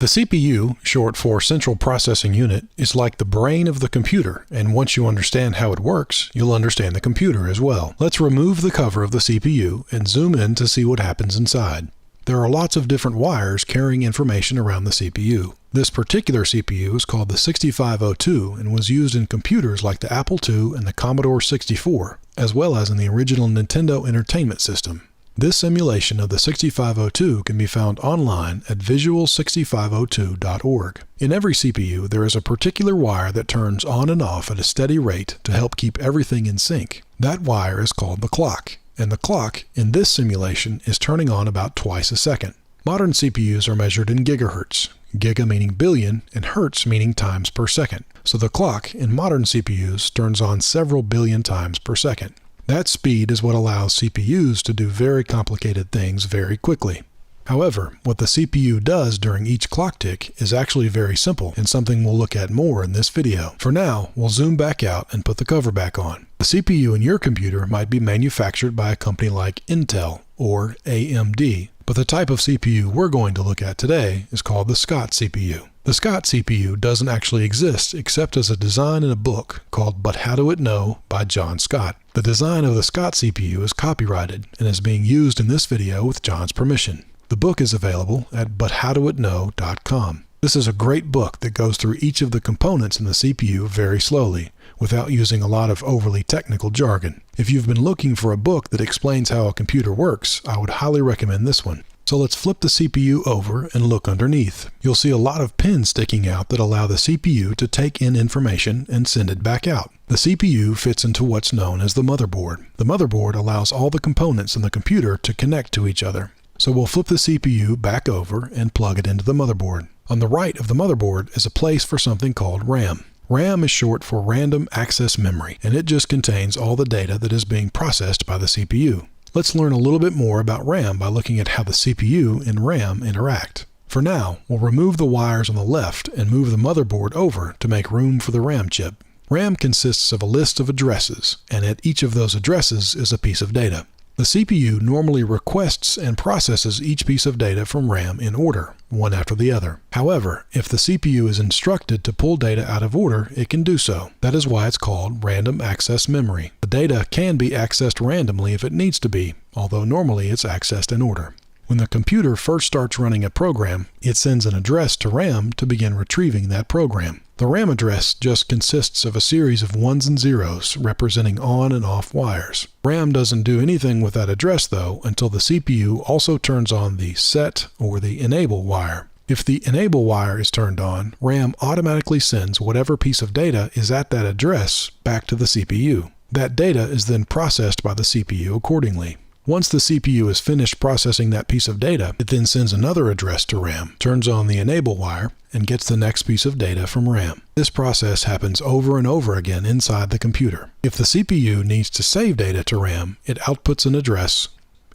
The CPU, short for Central Processing Unit, is like the brain of the computer, and once you understand how it works, you'll understand the computer as well. Let's remove the cover of the CPU and zoom in to see what happens inside. There are lots of different wires carrying information around the CPU. This particular CPU is called the 6502 and was used in computers like the Apple II and the Commodore 64, as well as in the original Nintendo Entertainment System. This simulation of the 6502 can be found online at visual6502.org. In every CPU, there is a particular wire that turns on and off at a steady rate to help keep everything in sync. That wire is called the clock, and the clock in this simulation is turning on about twice a second. Modern CPUs are measured in gigahertz, giga meaning billion and hertz meaning times per second. So the clock in modern CPUs turns on several billion times per second. That speed is what allows CPUs to do very complicated things very quickly. However, what the CPU does during each clock tick is actually very simple and something we'll look at more in this video. For now, we'll zoom back out and put the cover back on. The CPU in your computer might be manufactured by a company like Intel or AMD, but the type of CPU we're going to look at today is called the Scott CPU. The Scott CPU doesn't actually exist except as a design in a book called But How Do It Know by John Scott. The design of the Scott CPU is copyrighted and is being used in this video with John's permission. The book is available at buthowdoitknow.com. This is a great book that goes through each of the components in the CPU very slowly, without using a lot of overly technical jargon. If you've been looking for a book that explains how a computer works, I would highly recommend this one. So let's flip the CPU over and look underneath. You'll see a lot of pins sticking out that allow the CPU to take in information and send it back out. The CPU fits into what's known as the motherboard. The motherboard allows all the components in the computer to connect to each other. So we'll flip the CPU back over and plug it into the motherboard. On the right of the motherboard is a place for something called RAM. RAM is short for Random Access Memory, and it just contains all the data that is being processed by the CPU. Let's learn a little bit more about RAM by looking at how the CPU and RAM interact. For now, we'll remove the wires on the left and move the motherboard over to make room for the RAM chip. RAM consists of a list of addresses, and at each of those addresses is a piece of data. The CPU normally requests and processes each piece of data from RAM in order, one after the other. However, if the CPU is instructed to pull data out of order, it can do so. That is why it's called Random Access Memory. The data can be accessed randomly if it needs to be, although normally it's accessed in order. When the computer first starts running a program, it sends an address to RAM to begin retrieving that program. The RAM address just consists of a series of ones and zeros representing on and off wires. RAM doesn't do anything with that address though until the CPU also turns on the set or the enable wire. If the enable wire is turned on, RAM automatically sends whatever piece of data is at that address back to the CPU. That data is then processed by the CPU accordingly. Once the CPU is finished processing that piece of data, it then sends another address to RAM, turns on the enable wire, and gets the next piece of data from RAM. This process happens over and over again inside the computer. If the CPU needs to save data to RAM, it outputs an address,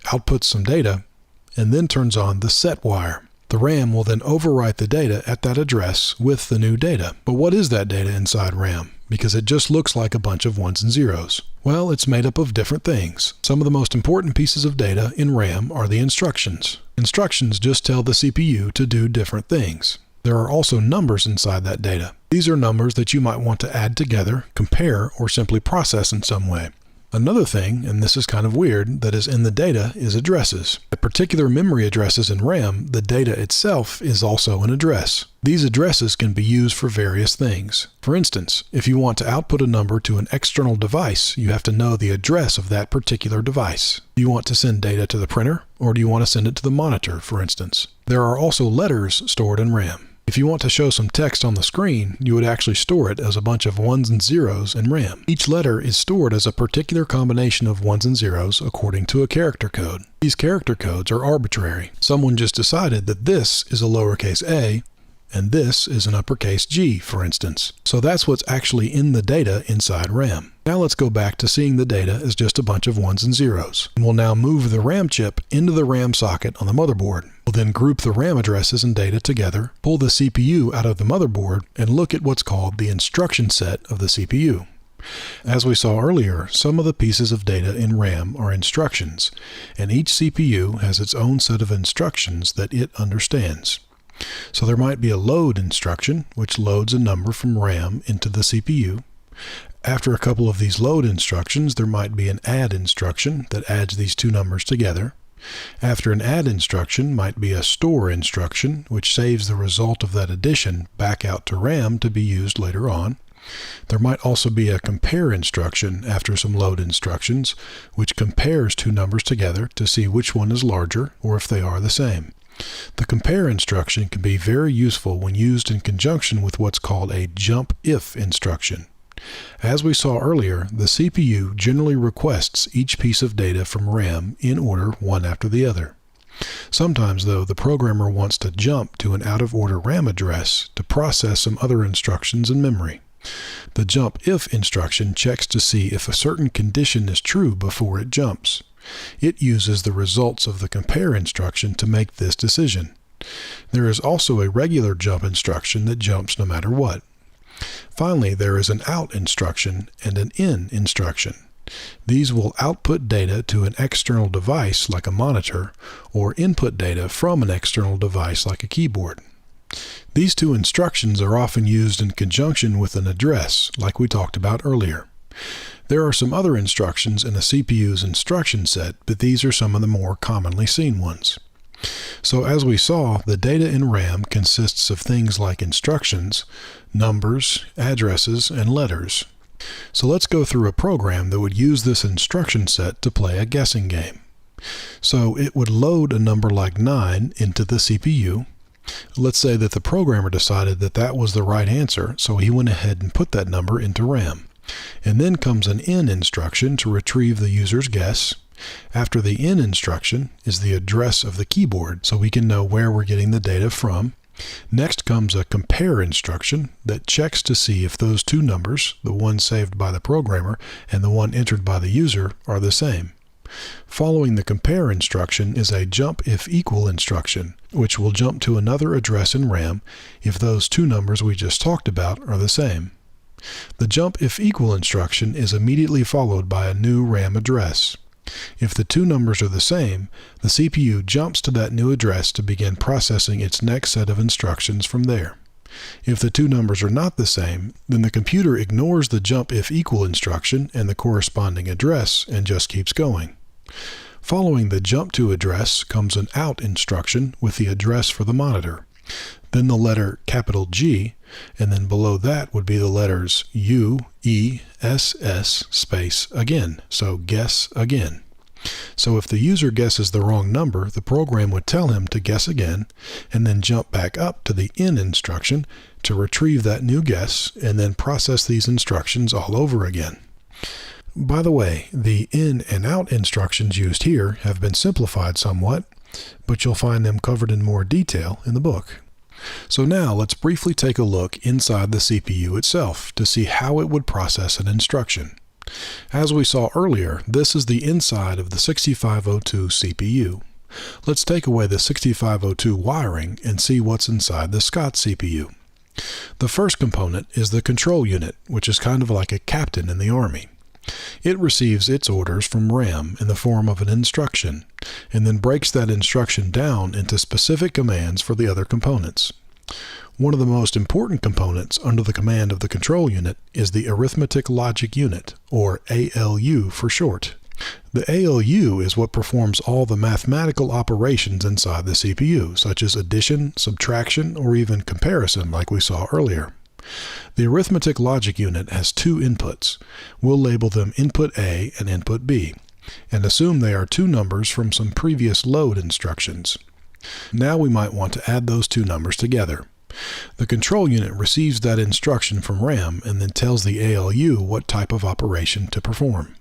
outputs some data, and then turns on the set wire. The RAM will then overwrite the data at that address with the new data. But what is that data inside RAM? Because it just looks like a bunch of ones and zeros. Well, it's made up of different things. Some of the most important pieces of data in RAM are the instructions. Instructions just tell the CPU to do different things. There are also numbers inside that data. These are numbers that you might want to add together, compare, or simply process in some way. Another thing, and this is kind of weird, that is in the data is addresses. At particular memory addresses in RAM, the data itself is also an address. These addresses can be used for various things. For instance, if you want to output a number to an external device, you have to know the address of that particular device. Do you want to send data to the printer, or do you want to send it to the monitor, for instance? There are also letters stored in RAM. If you want to show some text on the screen, you would actually store it as a bunch of ones and zeros in RAM. Each letter is stored as a particular combination of ones and zeros according to a character code. These character codes are arbitrary. Someone just decided that this is a lowercase a, and this is an uppercase G, for instance. So that's what's actually in the data inside RAM. Now let's go back to seeing the data as just a bunch of ones and zeros. And we'll now move the RAM chip into the RAM socket on the motherboard. We'll then group the RAM addresses and data together, pull the CPU out of the motherboard, and look at what's called the instruction set of the CPU. As we saw earlier, some of the pieces of data in RAM are instructions, and each CPU has its own set of instructions that it understands. So there might be a load instruction, which loads a number from RAM into the CPU. After a couple of these load instructions, there might be an add instruction that adds these two numbers together. After an add instruction might be a store instruction, which saves the result of that addition back out to RAM to be used later on. There might also be a compare instruction after some load instructions, which compares two numbers together to see which one is larger or if they are the same. The compare instruction can be very useful when used in conjunction with what's called a jump if instruction. As we saw earlier, the CPU generally requests each piece of data from RAM in order one after the other. Sometimes, though, the programmer wants to jump to an out-of-order RAM address to process some other instructions in memory. The jump if instruction checks to see if a certain condition is true before it jumps. It uses the results of the compare instruction to make this decision. There is also a regular jump instruction that jumps no matter what. Finally, there is an out instruction and an in instruction. These will output data to an external device like a monitor, or input data from an external device like a keyboard. These two instructions are often used in conjunction with an address, like we talked about earlier. There are some other instructions in a CPU's instruction set, but these are some of the more commonly seen ones. So as we saw, the data in RAM consists of things like instructions, numbers, addresses, and letters. So let's go through a program that would use this instruction set to play a guessing game. So it would load a number like 9 into the CPU. Let's say that the programmer decided that that was the right answer, so he went ahead and put that number into RAM. And then comes an in instruction to retrieve the user's guess. After the in instruction is the address of the keyboard, so we can know where we're getting the data from. Next comes a compare instruction that checks to see if those two numbers, the one saved by the programmer and the one entered by the user, are the same. Following the compare instruction is a jump if equal instruction, which will jump to another address in RAM if those two numbers we just talked about are the same. The jump if equal instruction is immediately followed by a new RAM address. If the two numbers are the same, the CPU jumps to that new address to begin processing its next set of instructions from there. If the two numbers are not the same, then the computer ignores the jump if equal instruction and the corresponding address and just keeps going. Following the jump to address comes an out instruction with the address for the monitor, then the letter capital G, and then below that would be the letters U, E, S, S, space again, so guess again. So if the user guesses the wrong number, the program would tell him to guess again, and then jump back up to the in instruction to retrieve that new guess, and then process these instructions all over again. By the way, the in and out instructions used here have been simplified somewhat, but you'll find them covered in more detail in the book. So now let's briefly take a look inside the CPU itself to see how it would process an instruction. As we saw earlier, this is the inside of the 6502 CPU. Let's take away the 6502 wiring and see what's inside the Scott CPU. The first component is the control unit, which is kind of like a captain in the Army. It receives its orders from RAM in the form of an instruction, and then breaks that instruction down into specific commands for the other components. One of the most important components under the command of the control unit is the arithmetic logic unit, or ALU for short. The ALU is what performs all the mathematical operations inside the CPU, such as addition, subtraction, or even comparison like we saw earlier. The arithmetic logic unit has two inputs. We'll label them input A and input B, and assume they are two numbers from some previous load instructions. Now we might want to add those two numbers together. The control unit receives that instruction from RAM and then tells the ALU what type of operation to perform.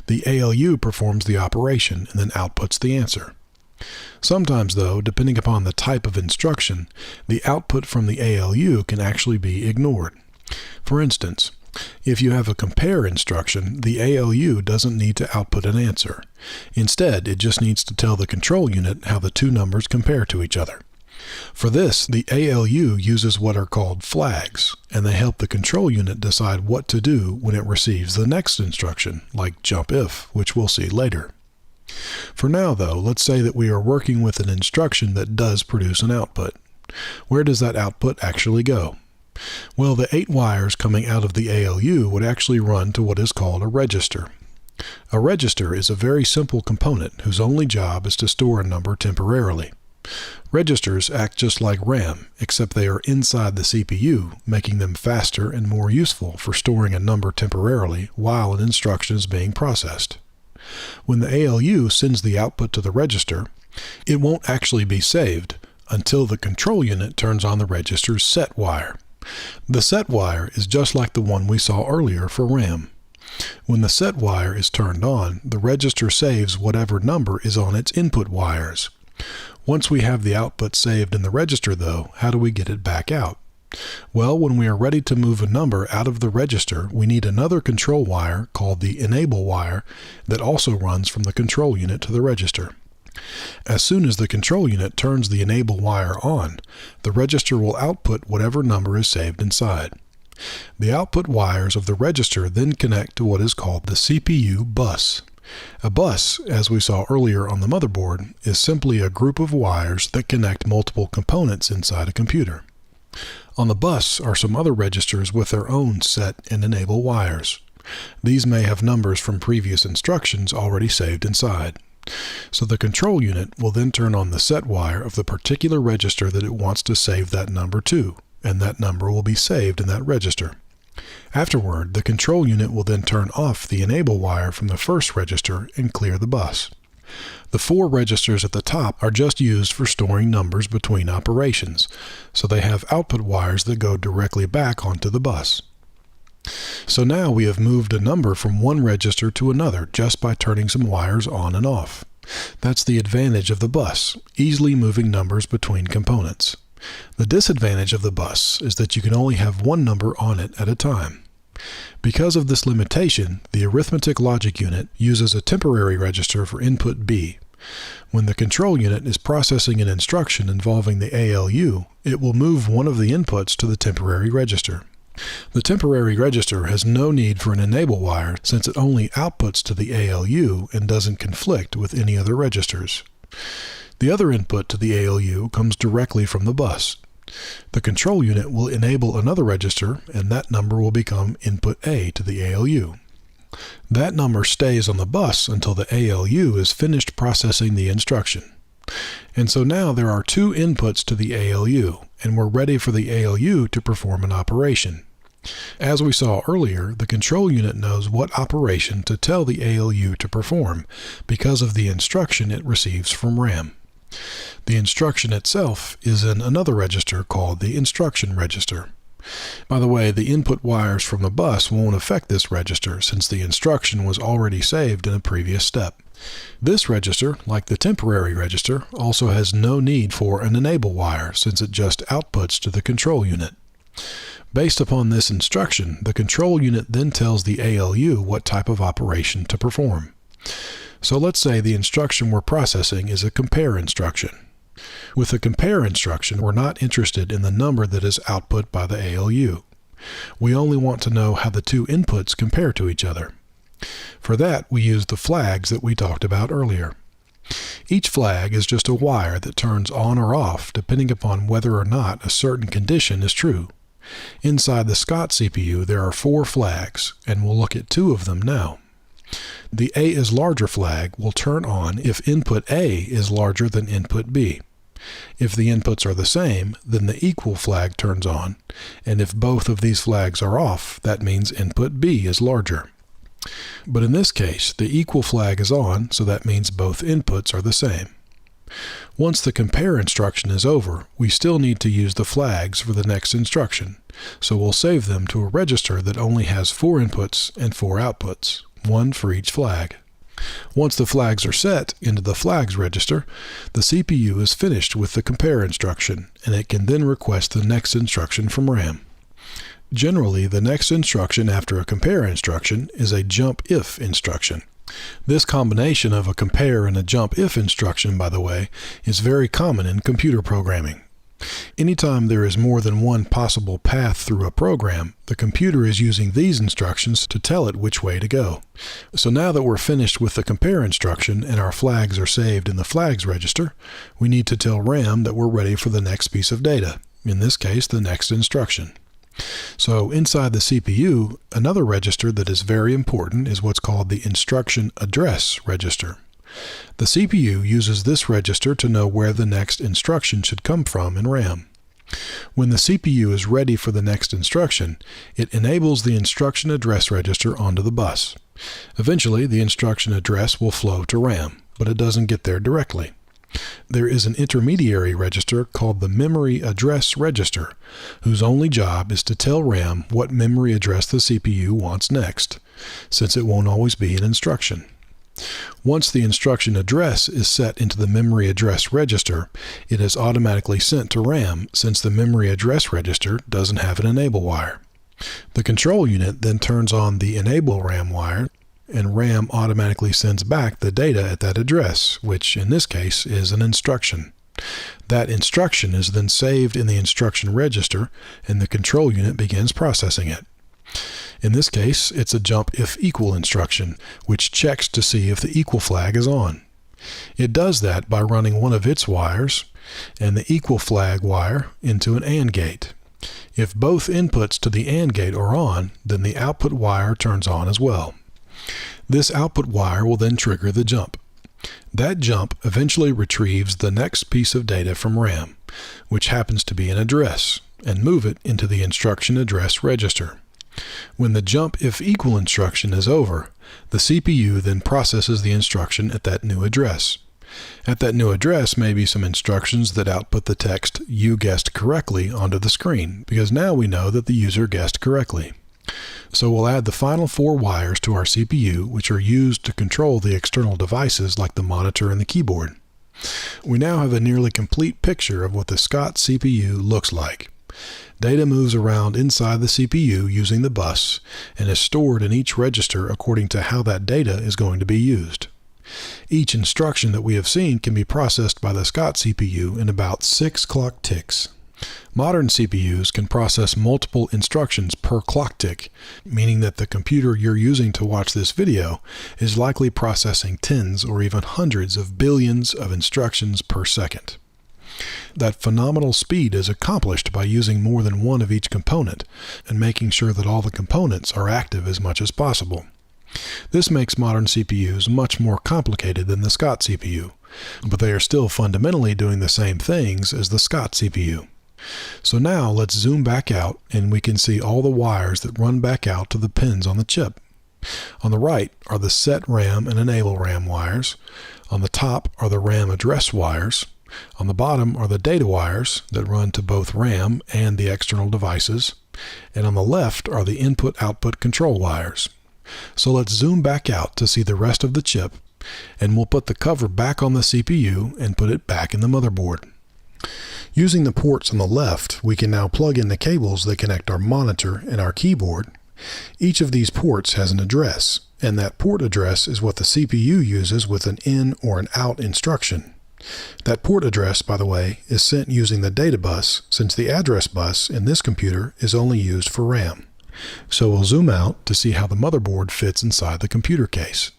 The ALU performs the operation and then outputs the answer. Sometimes, though, depending upon the type of instruction, the output from the ALU can actually be ignored. For instance, if you have a compare instruction, the ALU doesn't need to output an answer. Instead, it just needs to tell the control unit how the two numbers compare to each other. For this, the ALU uses what are called flags, and they help the control unit decide what to do when it receives the next instruction, like jump if, which we'll see later. For now, though, let's say that we are working with an instruction that does produce an output. Where does that output actually go? Well, the 8 wires coming out of the ALU would actually run to what is called a register. A register is a very simple component whose only job is to store a number temporarily. Registers act just like RAM, except they are inside the CPU, making them faster and more useful for storing a number temporarily while an instruction is being processed. When the ALU sends the output to the register, it won't actually be saved until the control unit turns on the register's set wire. The set wire is just like the one we saw earlier for RAM. When the set wire is turned on, the register saves whatever number is on its input wires. Once we have the output saved in the register, though, how do we get it back out? Well, when we are ready to move a number out of the register, we need another control wire called the enable wire that also runs from the control unit to the register. As soon as the control unit turns the enable wire on, the register will output whatever number is saved inside. The output wires of the register then connect to what is called the CPU bus. A bus, as we saw earlier on the motherboard, is simply a group of wires that connect multiple components inside a computer. On the bus are some other registers with their own set and enable wires. These may have numbers from previous instructions already saved inside. So the control unit will then turn on the set wire of the particular register that it wants to save that number to, and that number will be saved in that register. Afterward, the control unit will then turn off the enable wire from the first register and clear the bus. The 4 registers at the top are just used for storing numbers between operations, so they have output wires that go directly back onto the bus. So now we have moved a number from one register to another just by turning some wires on and off. That's the advantage of the bus, easily moving numbers between components. The disadvantage of the bus is that you can only have one number on it at a time. Because of this limitation, the arithmetic logic unit uses a temporary register for input B. When the control unit is processing an instruction involving the ALU, it will move one of the inputs to the temporary register. The temporary register has no need for an enable wire since it only outputs to the ALU and doesn't conflict with any other registers. The other input to the ALU comes directly from the bus. The control unit will enable another register, and that number will become input A to the ALU. That number stays on the bus until the ALU is finished processing the instruction. And so now there are 2 inputs to the ALU, and we're ready for the ALU to perform an operation. As we saw earlier, the control unit knows what operation to tell the ALU to perform because of the instruction it receives from RAM. The instruction itself is in another register called the instruction register. By the way, the input wires from the bus won't affect this register since the instruction was already saved in a previous step. This register, like the temporary register, also has no need for an enable wire since it just outputs to the control unit. Based upon this instruction, the control unit then tells the ALU what type of operation to perform. So let's say the instruction we're processing is a compare instruction. With the compare instruction, we're not interested in the number that is output by the ALU. We only want to know how the 2 inputs compare to each other. For that, we use the flags that we talked about earlier. Each flag is just a wire that turns on or off depending upon whether or not a certain condition is true. Inside the Scott CPU, there are 4 flags, and we'll look at 2 of them now. The A is larger flag will turn on if input A is larger than input B. If the inputs are the same, then the equal flag turns on, and if both of these flags are off, that means input B is larger. But in this case, the equal flag is on, so that means both inputs are the same. Once the compare instruction is over, we still need to use the flags for the next instruction, so we'll save them to a register that only has 4 inputs and 4 outputs, 1 for each flag. Once the flags are set into the flags register, the CPU is finished with the compare instruction, and it can then request the next instruction from RAM. Generally, the next instruction after a compare instruction is a jump if instruction. This combination of a compare and a jump if instruction, by the way, is very common in computer programming. Anytime there is more than one possible path through a program, the computer is using these instructions to tell it which way to go. So now that we're finished with the compare instruction and our flags are saved in the flags register, we need to tell RAM that we're ready for the next piece of data, in this case the next instruction. So inside the CPU, another register that is very important is what's called the instruction address register. The CPU uses this register to know where the next instruction should come from in RAM. When the CPU is ready for the next instruction, it enables the instruction address register onto the bus. Eventually, the instruction address will flow to RAM, but it doesn't get there directly. There is an intermediary register called the memory address register, whose only job is to tell RAM what memory address the CPU wants next, since it won't always be an instruction. Once the instruction address is set into the memory address register, it is automatically sent to RAM since the memory address register doesn't have an enable wire. The control unit then turns on the enable RAM wire, and RAM automatically sends back the data at that address, which in this case is an instruction. That instruction is then saved in the instruction register, and the control unit begins processing it. In this case, it's a jump if equal instruction, which checks to see if the equal flag is on. It does that by running one of its wires and the equal flag wire into an AND gate. If both inputs to the AND gate are on, then the output wire turns on as well. This output wire will then trigger the jump. That jump eventually retrieves the next piece of data from RAM, which happens to be an address, and move it into the instruction address register. When the jump if equal instruction is over, the CPU then processes the instruction at that new address. At that new address may be some instructions that output the text "you guessed correctly" onto the screen, because now we know that the user guessed correctly. So we'll add the final 4 wires to our CPU, which are used to control the external devices like the monitor and the keyboard. We now have a nearly complete picture of what the Scott CPU looks like. Data moves around inside the CPU using the bus and is stored in each register according to how that data is going to be used. Each instruction that we have seen can be processed by the Scott CPU in about 6 clock ticks. Modern CPUs can process multiple instructions per clock tick, meaning that the computer you're using to watch this video is likely processing tens or even hundreds of billions of instructions per second. That phenomenal speed is accomplished by using more than one of each component and making sure that all the components are active as much as possible. This makes modern CPUs much more complicated than the Scott CPU, but they are still fundamentally doing the same things as the Scott CPU. So now let's zoom back out and we can see all the wires that run back out to the pins on the chip. On the right are the set RAM and enable RAM wires. On the top are the RAM address wires. On the bottom are the data wires that run to both RAM and the external devices. And on the left are the input-output control wires. So let's zoom back out to see the rest of the chip, and we'll put the cover back on the CPU and put it back in the motherboard. Using the ports on the left, we can now plug in the cables that connect our monitor and our keyboard. Each of these ports has an address, and that port address is what the CPU uses with an in or an out instruction. That port address, by the way, is sent using the data bus, since the address bus in this computer is only used for RAM. So we'll zoom out to see how the motherboard fits inside the computer case.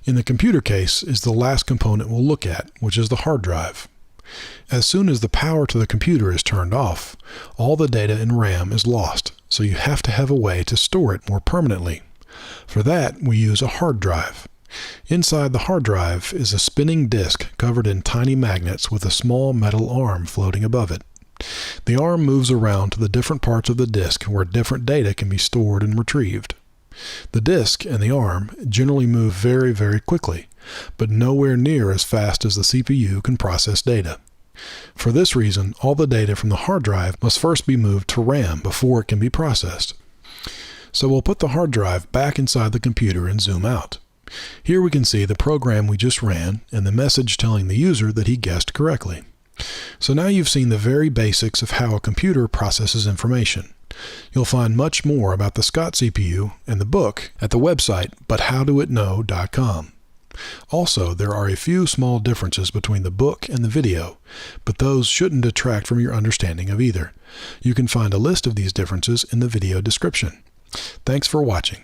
In the computer case is the last component we'll look at, which is the hard drive. As soon as the power to the computer is turned off, all the data in RAM is lost, so you have to have a way to store it more permanently. For that, we use a hard drive. Inside the hard drive is a spinning disk covered in tiny magnets with a small metal arm floating above it. The arm moves around to the different parts of the disk where different data can be stored and retrieved. The disk and the arm generally move very, very quickly, but nowhere near as fast as the CPU can process data. For this reason, all the data from the hard drive must first be moved to RAM before it can be processed. So we'll put the hard drive back inside the computer and zoom out. Here we can see the program we just ran and the message telling the user that he guessed correctly. So now you've seen the very basics of how a computer processes information. You'll find much more about the Scott CPU and the book at the website buthowdoitknow.com. Also, there are a few small differences between the book and the video, but those shouldn't detract from your understanding of either. You can find a list of these differences in the video description. Thanks for watching.